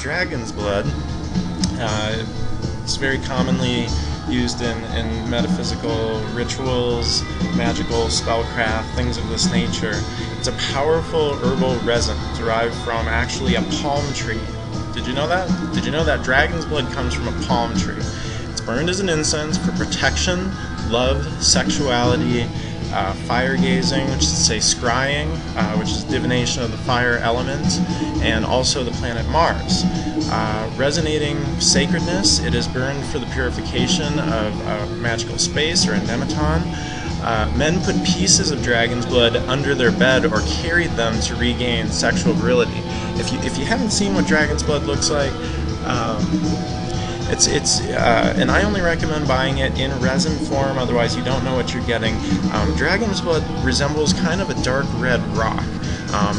dragon's blood. It's very commonly used in metaphysical rituals, magical spellcraft, things of this nature. It's a powerful herbal resin derived from actually a palm tree. Did you know that? Did you know that dragon's blood comes from a palm tree? It's burned as an incense for protection, love, sexuality, fire gazing, which is to say scrying, which is divination of the fire element, and also the planet Mars. Resonating sacredness, it is burned for the purification of magical space or a nematon. Men put pieces of dragon's blood under their bed or carried them to regain sexual virility. If you haven't seen what dragon's blood looks like, and I only recommend buying it in resin form, otherwise you don't know what you're getting. Dragon's blood resembles kind of a dark red rock.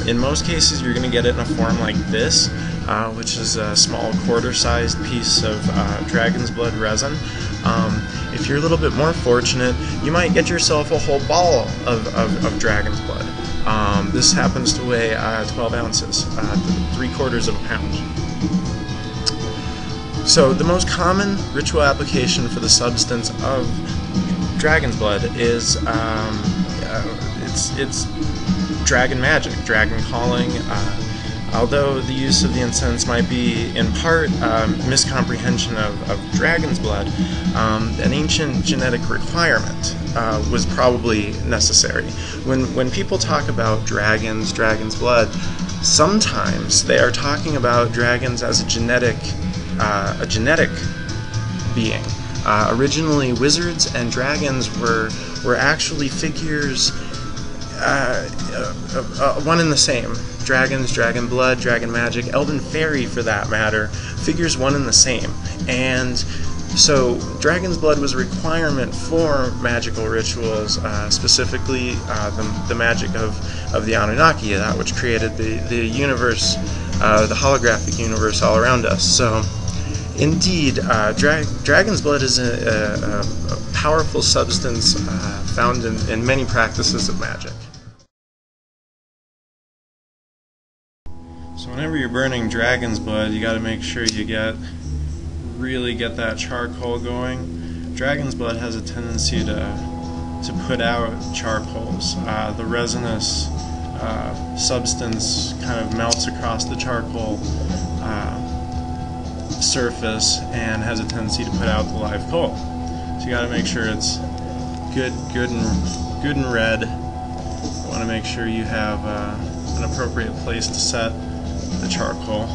In most cases you're going to get it in a form like this, which is a small quarter-sized piece of dragon's blood resin. If you're a little bit more fortunate, you might get yourself a whole ball of dragon's blood. This happens to weigh 12 ounces, 3/4 of a pound. So the most common ritual application for the substance of dragon's blood is it's dragon magic, dragon calling. Although the use of the incense might be in part miscomprehension of dragon's blood, an ancient genetic requirement was probably necessary. When people talk about dragons, dragon's blood, sometimes they are talking about dragons as a genetic being. Originally, wizards and dragons were actually figures, one and the same. Dragons, dragon blood, dragon magic, elven fairy for that matter, figures one and the same. And so dragon's blood was a requirement for magical rituals, specifically the magic of the Anunnaki, that which created the universe, the holographic universe all around us. So indeed, dragon's blood is a powerful substance found in many practices of magic. So whenever you're burning dragon's blood, you got to make sure you really get that charcoal going. Dragon's blood has a tendency to put out charcoals. The resinous substance kind of melts across the charcoal surface and has a tendency to put out the live coal. So you got to make sure it's good and red. You want to make sure you have an appropriate place to set the charcoal.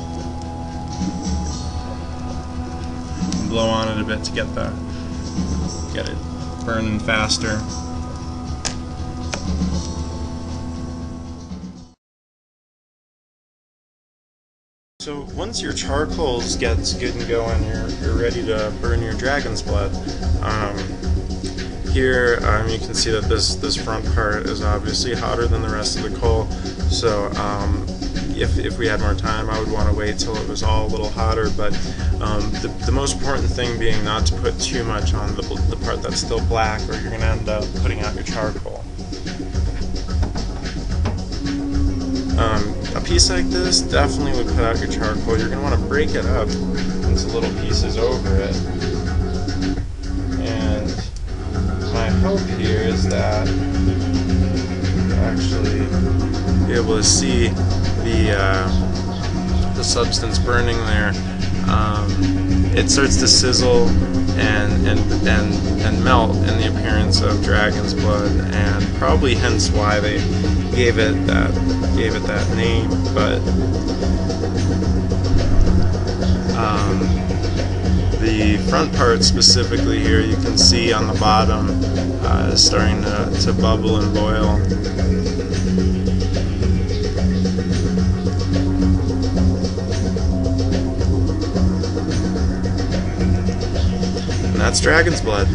And blow on it a bit to get it burning faster. So once your charcoal gets good and going, you're ready to burn your dragon's blood. Here you can see that this front part is obviously hotter than the rest of the coal. So if we had more time, I would want to wait till it was all a little hotter, but the most important thing being not to put too much on the part that's still black, or you're going to end up putting out your charcoal. A piece like this definitely would put out your charcoal. You're going to want to break it up into little pieces over it. And my hope here is that you'll actually be able to see the substance burning there. It starts to sizzle and melt in the appearance of dragon's blood, and probably hence why they gave it that name. But the front part specifically here, you can see on the bottom is starting to bubble and boil. And that's dragon's blood.